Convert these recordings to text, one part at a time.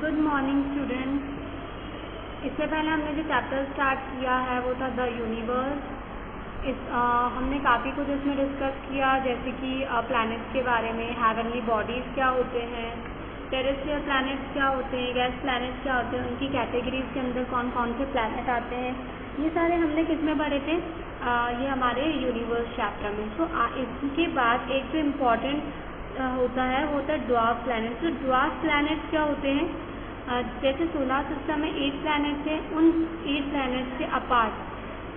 Good morning students. इससे पहले हमने जो चैप्टर स्टार्ट किया है वो था द यूनिवर्स। हमने काफ़ी कुछ इसमें डिस्कस किया, जैसे कि प्लैनेट्स के बारे में, हेवनली बॉडीज़ क्या होते हैं, टेरेस्ट्रियल प्लैनेट्स क्या होते हैं, गैस प्लैनेट्स क्या होते हैं, उनकी कैटेगरीज के अंदर कौन कौन से प्लैनेट आते हैं, ये सारे हमने किस में पढ़े थे, ये हमारे यूनिवर्स चैप्टर में। तो इसके बाद एक जो इम्पॉर्टेंट होता है वो होता है ड्वार्फ प्लैनेट्स। तो ड्वार्फ प्लैनेट्स क्या होते हैं, जैसे सोलर सिस्टम में 8 प्लैनेट्स हैं, उन 8 प्लैनेट्स से अपार्ट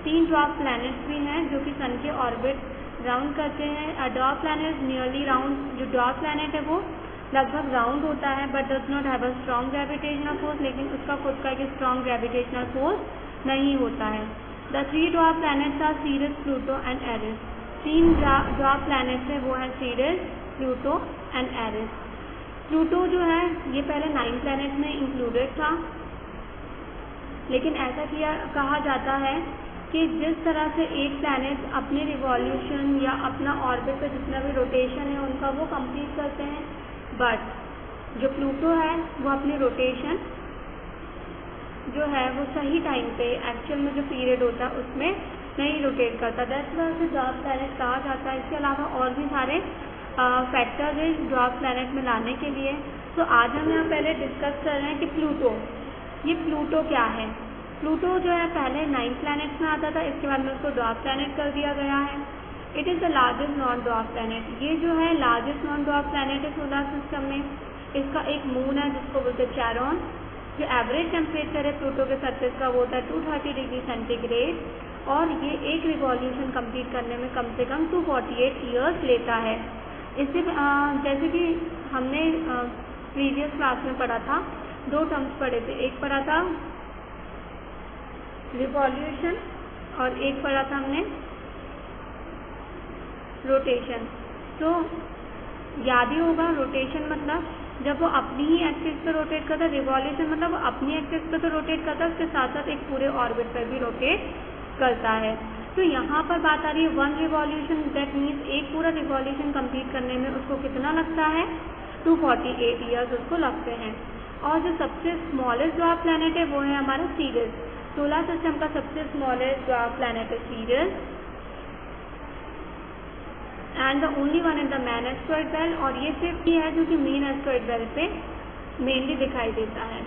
3 ड्वार्फ प्लैनेट्स भी हैं जो कि सन के ऑर्बिट राउंड करते हैं। ड्वार्फ प्लैनेट नियरली राउंड, जो ड्वार्फ प्लैनेट है वो लगभग राउंड होता है but does not have a strong gravitational force, लेकिन उसका खुद का एक स्ट्रॉन्ग ग्रेविटेशनल फोर्स नहीं होता है। The 3 dwarf planets are Ceres, Pluto and Eris. 3 dwarf planets है वो है Ceres, Pluto and Eris. Pluto जो है ये पहले 9 प्लैनेट में इंक्लूडेड था, लेकिन ऐसा कहा जाता है कि जिस तरह से एक प्लैनेट अपने रिवॉल्यूशन या अपना ऑर्बिट पे जितना भी रोटेशन है उनका वो कंप्लीट करते हैं, बट जो प्लूटो है वो अपनी रोटेशन जो है वो सही टाइम पे एक्चुअल में जो पीरियड होता है उसमें नहीं रोटेट करता। दैट्स व्हाई उसे ड्वार्फ प्लैनेट कहा जाता है। इसके अलावा और भी सारे फैक्टर्स है ड्वार्फ प्लैनेट में लाने के लिए। तो आज हम यहाँ पहले डिस्कस कर रहे हैं कि प्लूटो, ये प्लूटो क्या है। प्लूटो जो है पहले 9 प्लैनेट्स में आता था, इसके बाद में उसको ड्वार्फ प्लैनेट कर दिया गया है। It is the largest non dwarf planet. ये जो है लार्जेस्ट नॉन ड्वार्फ प्लैनेट है सोलर सिस्टम में। इसका एक मून है जिसको बोलते हैं चैरॉन। जो एवरेज टेम्परेचर है प्लूटो के सरफेस का वो होता है 230 डिग्री सेंटीग्रेड, और ये एक रिवॉल्यूशन कंप्लीट करने में कम से कम 248 ईयर्स लेता है। इससे जैसे कि हमने प्रीवियस क्लास में पढ़ा था, 2 टर्म्स पढ़े थे, एक पढ़ा था रिवॉल्यूशन और एक पढ़ा था हमने रोटेशन। तो याद ही होगा, रोटेशन मतलब जब वो अपनी ही एक्सिस पे रोटेट करता है, रिवॉल्यूशन मतलब वो अपनी एक्सिस पे तो रोटेट करता है, उसके साथ साथ एक पूरे ऑर्बिट पर भी रोटेट करता है। तो यहाँ पर बात आ रही है 1 रिवॉल्यूशन, दैट मीन्स एक पूरा रिवॉल्यूशन कंप्लीट करने में उसको कितना लगता है, 248 ईयर्स उसको लगते हैं। और जो सबसे स्मॉलेस्ट ड्वार्फ प्लैनेट है वो है हमारा सीरिस। सोलर सिस्टम का सबसे स्मॉलेस्ट ड्वार्फ प्लैनेट है Ceres, and the only one in the main asteroid belt, और ये सिर्फ ही है जो कि मेन एस्टेरॉयड बेल्ट पे मेनली दिखाई देता है।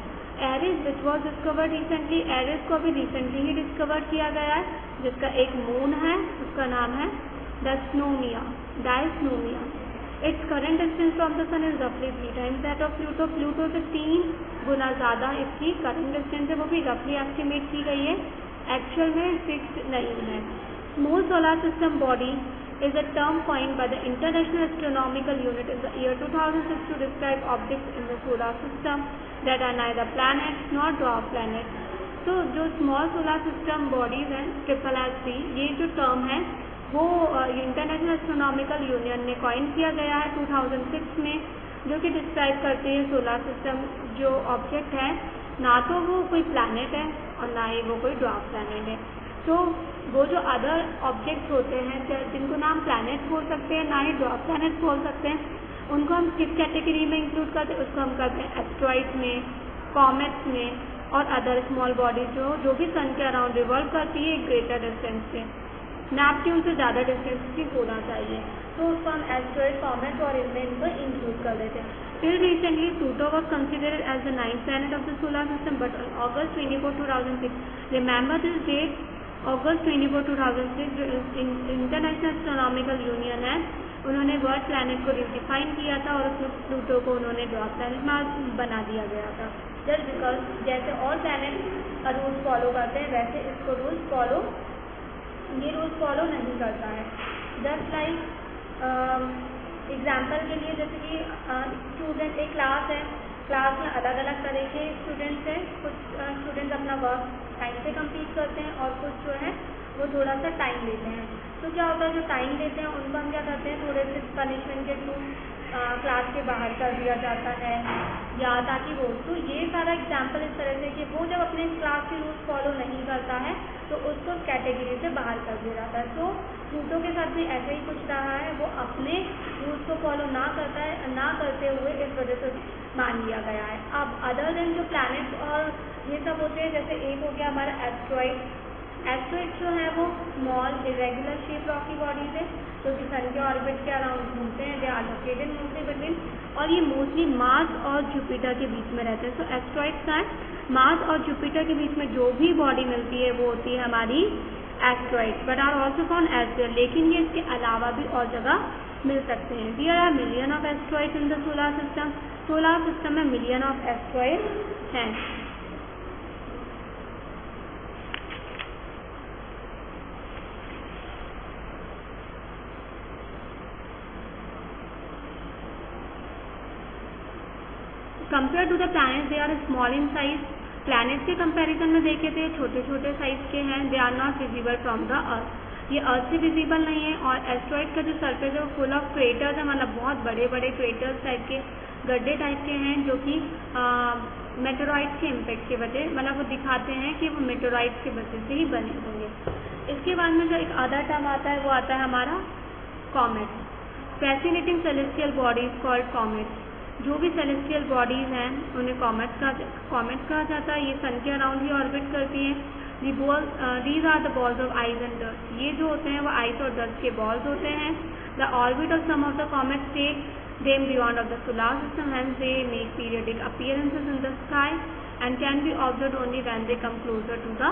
Eris which was discovered recently, Eris को अभी रिसेंटली ही डिस्कवर किया गया है, जिसका एक मून है, उसका नाम है Dysnomia. Its current distance from the sun is रफली 3 times that of Pluto. Pluto से 3 गुना ज़्यादा इसकी करंट डिस्टेंस है, वो भी रफली एस्टिमेट की गई है, एक्चुअल में फिक्स्ड नहीं है। Small solar system body is a term coined by the International Astronomical Unit in the year 2006 to describe objects in the solar system that are neither planets nor dwarf planets. तो जो small solar system bodies हैं SSSB, ये जो term है वो international astronomical union ने coin किया गया है 2006 में, जो कि डिस्क्राइब करती है सोलर सिस्टम जो ऑब्जेक्ट है, ना तो वो कोई प्लैनेट है और ना ही वो कोई ड्वार्फ प्लैनेट है। तो वो जो अदर ऑब्जेक्ट्स होते हैं जिनको ना हम प्लैनेट बोल सकते हैं ना ही ड्वार्फ प्लैनेट बोल सकते हैं, उनको हम किस कैटेगरी में इंक्लूड करते हैं, उसको हम करते हैं एस्ट्रॉइड्स में, कॉमेट्स में और अदर स्मॉल बॉडीज जो भी सन के अराउंड रिवॉल्व करती है ग्रेटर डिस्टेंस पे। नेपट्यून से ज़्यादा डिस्टेंस की होना चाहिए, तो उसको हम एस्ट्रॉइड, कॉमेट और इनमें इनको इंक्लूड कर देते हैं। Till recently, Pluto was considered as the 9th planet of the solar system, but on August 24, 2006, remember this date, August 24, 2006, जो इंटरनेशनल एस्ट्रोनॉमिकल यूनियन है, उन्होंने वर्ल्ड प्लैनेट को रिडिफाइन किया था और उसमें प्लूटो को उन्होंने ड्वार्फ प्लैनेट बना दिया गया था। जस्ट बिकॉज जैसे और प्लैनेट रूल्स फॉलो करते हैं वैसे इसको ये रूल्स फॉलो नहीं करता है। जस्ट लाइक एग्जाम्पल के लिए, जैसे कि स्टूडेंट एक क्लास है, क्लास में अलग अलग तरह के स्टूडेंट्स हैं। कुछ स्टूडेंट्स अपना वर्क टाइम से कंप्लीट करते हैं और कुछ जो है वो थोड़ा सा टाइम लेते हैं। तो क्या होता है, जो टाइम लेते हैं उनको हम क्या करते हैं, थोड़े से पनिशमेंट के थ्रू क्लास के बाहर कर दिया जाता है, या ताकि वो, तो ये सारा एग्जाम्पल इस तरह से कि वो जब अपने क्लास के रूल्स फॉलो नहीं करता है तो उसको कैटेगरी से बाहर कर दिया जाता है। तो प्लूटो के साथ भी ऐसे ही कुछ रहा है, वो अपने रूल्स को फॉलो ना करते हुए इस वजह से मान लिया गया है। अब अदर देन जो प्लैनेट्स और ये सब होते हैं, जैसे एक हो गया हमारा एस्ट्रॉइड। एस्ट्रॉइड जो है वो small irregular shape Rocky bodies है जो कि सन के ऑर्बिट के अराउंड घूमते हैं। They are located mostly between, और ये मोस्टली मार्स और जुपिटर के बीच में रहते हैं। सो एस्ट्रॉइड्स का है मार्स और जुपिटर के बीच में जो भी बॉडी मिलती है वो होती है हमारी asteroid, but are also found elsewhere, लेकिन ये इसके अलावा भी और जगह मिल सकते हैं। There are million of asteroids in the solar system. Solar system में मिलियन ऑफ एस्ट्रॉइड हैं। Compare to the planets they are small in size. Planets के कंपैरिजन में देखे तो छोटे छोटे साइज के हैं। They are not visible from the earth, ये अर्थ से विजिबल नहीं है। और एस्ट्रॉइड का जो सरफेस है वो फुल ऑफ क्रेटर्स है, मतलब बहुत बड़े बड़े क्रेटर्स टाइप के, गड्ढे टाइप के हैं जो कि मेटेरॉइड्स के इम्पैक्ट की वजह, मतलब वो दिखाते हैं कि वो मेटेरॉइड्स की वजह से ही बने होंगे। इसके बाद में जो एक अदर टर्म आता है वो आता है हमारा comet. Fascinating celestial bodies called comet. जो भी सेलेस्टियल बॉडीज हैं उन्हें कॉमेट्स कहा जाता है। ये सन के अराउंड ही ऑर्बिट करती हैं। These are the balls of ice and dust. ये जो होते हैं वो आइस और डस्ट के बॉल्स होते हैं। The orbit of some of the comets take them beyond of the solar system, hence they make periodic appearances in the sky and can be observed only when they come closer to the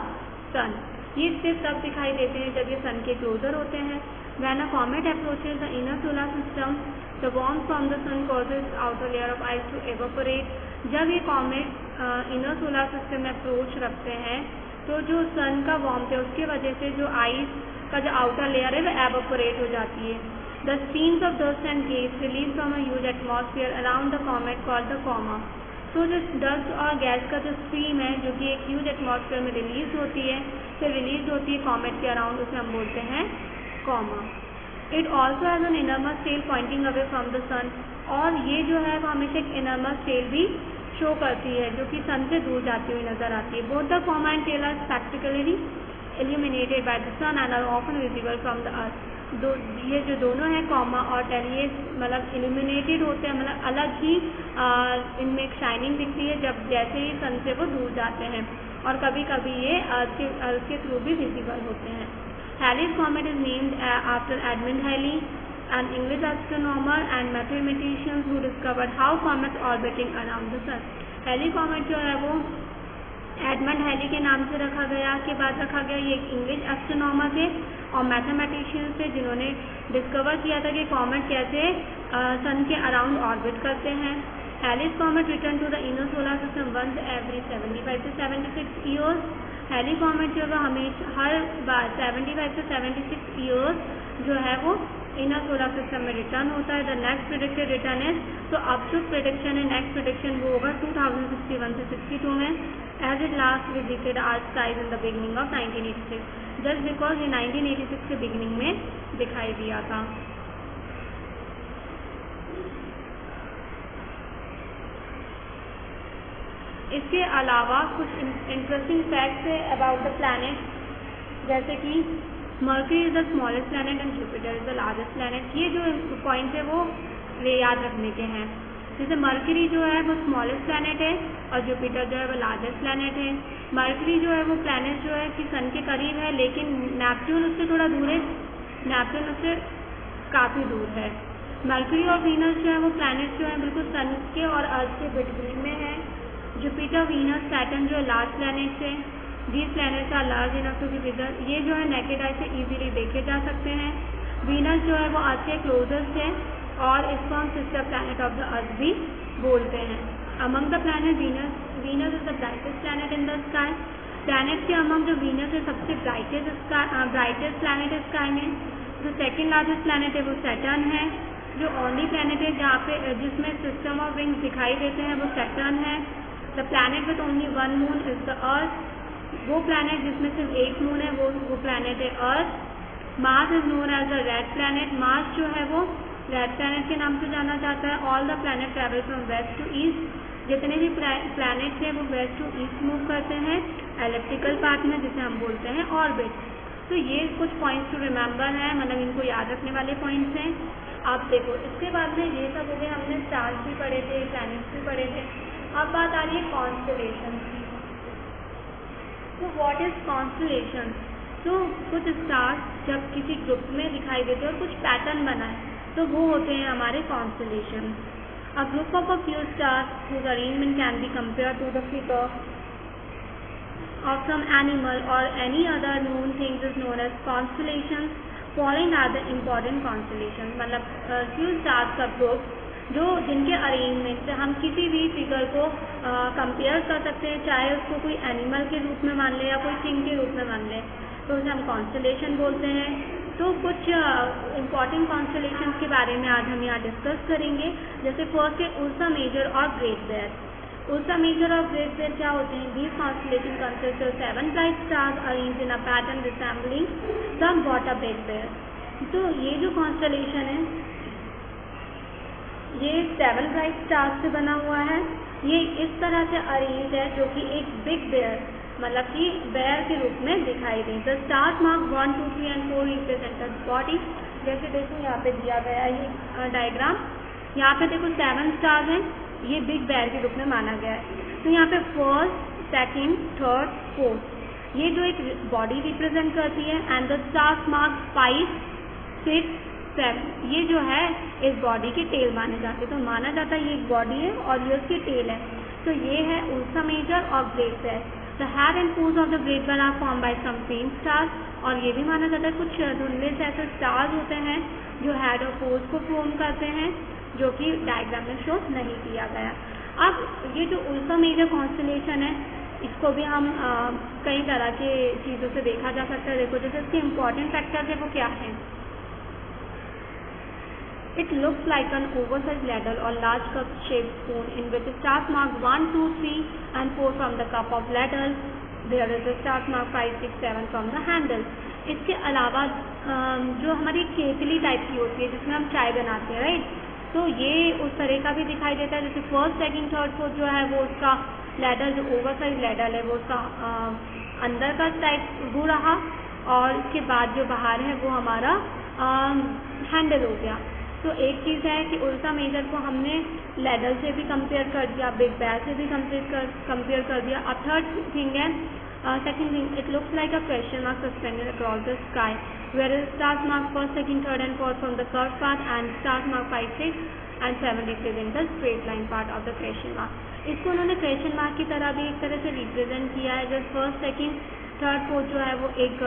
sun. ये सिर्फ तब दिखाई देते हैं जब ये सन के closure होते हैं। When a comet approaches the inner solar system, the warmth from the sun causes outer layer of ice to evaporate. जब ये कॉमेट इनर सोलर सिस्टम में अप्रोच रखते हैं तो जो सन का वार्मथ है उसकी वजह से जो आइस का जो आउटर लेयर है वो एवापोरेट हो जाती है। The streams of dust and gas released from a huge atmosphere around the comet called the coma. तो जो डस्ट और गैस का जो स्ट्रीम है जो कि एक ह्यूज एटमॉस्फेयर में रिलीज होती है, फिर रिलीज होती है कॉमेट के अराउंड, उसे हम बोलते हैं coma. It also has an enormous tail pointing away from the sun. और ये जो है वो हमेशा एक इनरमस टेल भी शो करती है जो कि सन से दूर जाती हुई नजर आती है। Both the coma and tail are spectacularly illuminated by the sun and are often visible from the earth. ये जो दोनों हैं कॉमा और टेल, ये मतलब इल्यूमिनेटेड होते हैं, मतलब अलग ही इनमें एक शाइनिंग दिखती है जब जैसे ही सन से वो दूर जाते हैं, और कभी कभी ये अर्थ के थ्रू भी विजिबल होते हैं। Halley's comet is named after Edmund Halley, an English astronomer and mathematician who discovered how comets orbiting around the sun. Halley comet जो है वो एडमंड हैली के नाम से रखा गया के बाद रखा गया। ये एक इंग्लिश एस्ट्रोनॉमर थे और मैथमेटिशियंस थे जिन्होंने डिस्कवर किया था कि कॉमेट कैसे सन के अराउंड ऑर्बिट करते हैं। Halley's comet return to the inner solar system once every 75 to 76 years. Halley comet जो है हमेशा हर बार 75 to 76 ईयर्स जो है वो इनर सोलर सिस्टम में रिटर्न होता है। द नेक्स्ट प्रेडिक्टेड रिटर्न है, तो अब जो प्रेडिक्शन है नेक्स्ट प्रेडिक्शन वो होगा 2061 से 62 में। As it last visited our skies in the beginning of 1986, just because ये 1986 के बिगनिंग में दिखाई दिया था। इसके अलावा कुछ इंटरेस्टिंग फैक्ट्स है अबाउट द प्लैनेट, जैसे कि mercury is the smallest planet and Jupiter is the largest planet. ये जो पॉइंट है वो याद रखने के हैं। जैसे मर्क्यूरी जो है वो स्मॉलेस्ट प्लैनेट है और जुपिटर जो है वो लार्जेस्ट प्लैनेट है। मर्क्यूरी जो है वो प्लैनेट जो है कि सन के करीब है, लेकिन नेपच्यून उससे थोड़ा दूर है, नेपच्यून उससे काफ़ी दूर है। मर्क्यूरी और वीनस जो है वो प्लैनेट जो है बिल्कुल सन के और अर्थ के बिटवीन में है। जुपिटर, वीनस, सैटर्न जो है लार्ज प्लैनेट्स है। These planets are large enough to be visible, ये जो है नेकेड आई से इजीली देखे जा सकते हैं। वीनस जो है वो अर्थ के क्लोजेस्ट है और इसको हम sister planet of the earth भी बोलते हैं। Among the planet Venus is the brightest planet in the sky. Planet के अमंग जो वीनस है सबसे ब्राइटेस्ट प्लैनेट है स्काई में। जो सेकेंड लार्जेस्ट प्लैनेट है वो सैटर्न है। जो ओनली प्लैनेट है जहाँ पे जिसमें सिस्टम ऑफ रिंग्स दिखाई देते हैं वो सैटर्न है। The planet with only one moon is the earth. वो प्लैनेट जिसमें सिर्फ एक मून है वो प्लैनेट है Earth. Mars is known as the red planet. Mars जो है वो रेड प्लैनेट के नाम से जाना जाता है। All the planet travel from west to east. जितने भी प्लैनेट हैं वो वेस्ट टू ईस्ट मूव करते हैं एलिप्टिकल पाथ में, जिसे हम बोलते हैं ऑर्बिट। तो ये कुछ पॉइंट्स टू रिमेंबर हैं, मतलब इनको याद रखने वाले पॉइंट्स हैं। आप देखो इसके बाद में ये सब हो गए, हमने स्टार्स भी पढ़े थे, प्लैनेट्स भी पढ़े थे। अब बात आ रही है कॉन्स्टेलेशन की। तो व्हाट इज कॉन्स्टेलेशन? तो कुछ स्टार्स जब किसी ग्रुप में दिखाई देते हैं और कुछ पैटर्न बनाए तो वो होते हैं हमारे constellation. A group of a few stars whose arrangement can be compared to the figure of some animal or any other known things is known as constellations. Following are the important constellations. मतलब few stars का group जो जिनके arrangement से हम किसी भी figure को compare कर सकते हैं, चाहे उसको कोई एनिमल के रूप में मान ले या कोई थिंग के रूप में मान ले, तो उसे हम कॉन्स्टेलेशन बोलते हैं। तो कुछ इम्पॉर्टेंट कॉन्स्टेलेशन के बारे में आज हम यहाँ डिस्कस करेंगे। जैसे फर्स्ट है उर्सा मेजर और ग्रेट बेयर। उर्सा मेजर और ग्रेट बेयर क्या होते हैं? These constellation consist of 7 bright stars arranged in a pattern resembling somewhat a big bear. तो ये जो कॉन्स्टेलेशन है ये 7 ब्राइट स्टार्स से बना हुआ है। ये इस तरह से अरेंज है जो कि एक बिग बेयर मतलब कि बेयर के रूप में दिखाई दे। The stars mark 1, 2, 3 and 4 represented body. जैसे देखो यहाँ पे दिया गया है ये डायग्राम। यहाँ पे देखो 7 स्टार्स हैं, ये बिग बेयर के रूप में माना गया है। तो यहाँ पे फर्स्ट, सेकेंड, थर्ड, फोर्थ ये जो एक बॉडी रिप्रेजेंट करती है। एंड द स्टार्स मार्क 5, 6, 7 ये जो है इस बॉडी के टेल माने जाते हैं। तो माना जाता है ये एक बॉडी है और ये उसकी टेल है। तो ये है उर्सा मेजर और great bear. The head and paws of the great bear are form by some faint stars. और ये भी माना जाता है कुछ धुंधले से ऐसे स्टार्स होते हैं जो हेड और पोज को फॉर्म करते हैं, जो कि डायग्राम में शो नहीं किया गया। अब ये जो उर्सा मेजर कॉन्स्टेलेशन है इसको भी हम कई तरह के चीज़ों से देखा जा सकता है। देखो जैसे इसके इम्पॉर्टेंट फैक्टर्स है वो क्या है? It looks like an oversized ladle or large cup-shaped spoon in which stars marked 1, 2, 3 and 4 from the cup of ladle. There is a stars marked 5, 6, 7 from the handle. इसके अलावा जो हमारी केतली टाइप की होती है जिसमें हम चाय बनाते हैं, राइट? तो ये उस तरह का भी दिखाई देता है। जैसे फर्स्ट, सेकंड, थर्ड, फोर्थ जो है वो उसका लैडल जो ओवरसाइज लैडल है वो उसका अंदर का टाइप वो रहा, और उसके बाद जो बाहर है वो हमारा हैंडल हो गया। तो एक चीज़ है कि उर्सा मेजर को हमने लैडल से भी कंपेयर कर दिया, बिग बेयर से भी कंपेयर कर दिया। अब थर्ड थिंग है second thing, it looks like a question mark suspended across the sky where stars mark first, second, third and fourth from the curve path and stars mark 5, 6 and 7 represent the straight line part of the question mark. इसको उन्होंने question mark की तरह भी एक तरह से represent किया है। जैसे फर्स्ट, सेकंड, थर्ड, फोर्थ जो है वो एक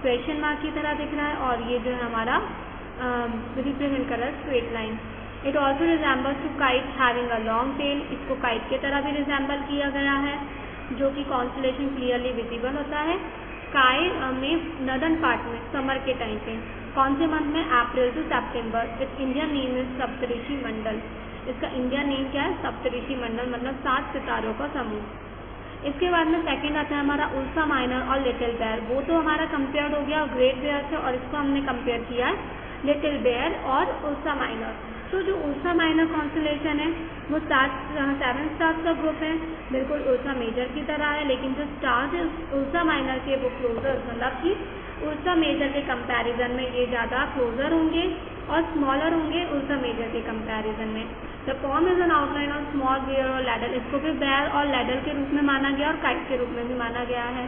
क्वेश्चन मार्क की तरह दिख रहा है और ये जो है हमारा रिप्रेजेंट कर रहा है straight line. It also resembles to kite having a long tail. इसको काइट की तरह भी रिजेंबल किया गया है जो कि कॉन्स्टेलेशन क्लियरली विजिबल होता है। स्काई में नदर्न पार्ट में समर के टाइम पे कौन से मंथ में? अप्रैल टू सितंबर। इस इंडियन नेम इज सप्तऋषि मंडल। इसका इंडियन नेम क्या है? सप्तऋषि मंडल, मतलब 7 सितारों का समूह। इसके बाद में सेकंड आता है हमारा उर्सा माइनर और लिटिल बेयर। वो तो हमारा कंपेयर हो गया ग्रेट बेयर से और इसको हमने कंपेयर किया है लिटिल बेयर और उर्सा माइनर। तो जो उर्सा माइनर कॉन्स्टेलेशन है वो 7 स्टार्स का ग्रुप है, बिल्कुल उर्सा मेजर की तरह है, लेकिन जो स्टार्स है उर्सा माइनर के वो क्लोजर मतलब कि उर्सा मेजर के कंपैरिजन में ये ज़्यादा क्लोजर होंगे और स्मॉलर होंगे उर्सा मेजर के कंपैरिजन में। The form is an outline of small bear और लैडल। इसको भी बेयर और लैडल के रूप में माना गया और काइट के रूप में भी माना गया है।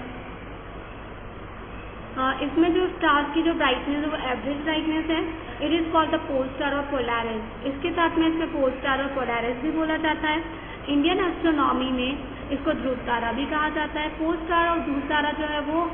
इसमें जो स्टार्स की जो ब्राइटनेस है वो एवरेज ब्राइटनेस है। It is called the pole star और पोलैरिस। इसके साथ में इसमें पोल स्टार और पोलैरिस भी बोला जाता है। इंडियन एस्ट्रोनॉमी में इसको ध्रुव तारा भी कहा जाता है। पोल स्टार और ध्रुव तारा जो है वो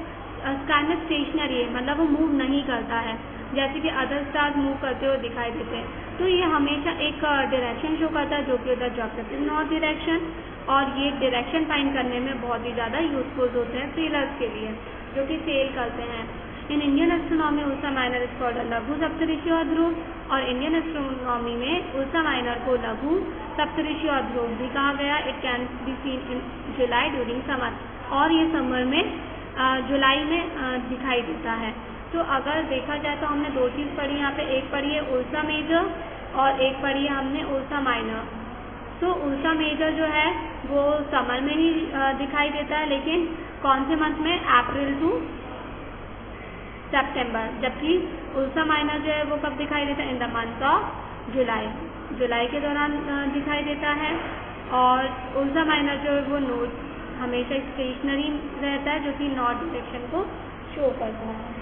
स्काई में स्टेशनरी है, मतलब वो मूव नहीं करता है जैसे कि अदर स्टार्स मूव करते हुए दिखाई देते हैं। तो ये हमेशा एक डायरेक्शन शो करता है जो कि होता है ज्योग्राफिक नॉर्थ डायरेक्शन, और ये डायरेक्शन फाइंड करने में बहुत ही ज़्यादा यूजफुल होते हैं सेलर्स के लिए जो कि सेल करते हैं। In Indian astronomy Ursa minor is called लघु सप्तऋषि और ध्रुव, और इंडियन एस्ट्रोनॉमी में उर्सा माइनर को लघु सप्तऋषि और ध्रुव भी कहा गया। It can be seen in July during summer, और ये समर में जुलाई में दिखाई देता है। तो अगर देखा जाए तो हमने दो चीज़ पढ़ी यहाँ पे, एक पढ़ी है उर्सा मेजर और एक पढ़ी है हमने उर्सा माइनर। तो उर्सा मेजर जो है वो समर में ही दिखाई देता है, लेकिन कौन से मंथ में? अप्रैल टू सितंबर। जबकि उर्सा माइनर जो है वो कब दिखाई देता है? In the month of July, जुलाई के दौरान दिखाई देता है। और उर्जा माइनर जो है वो नॉर्थ हमेशा स्टेशनरी रहता है, जो कि नॉर्थ डायरेक्शन को शो करता है।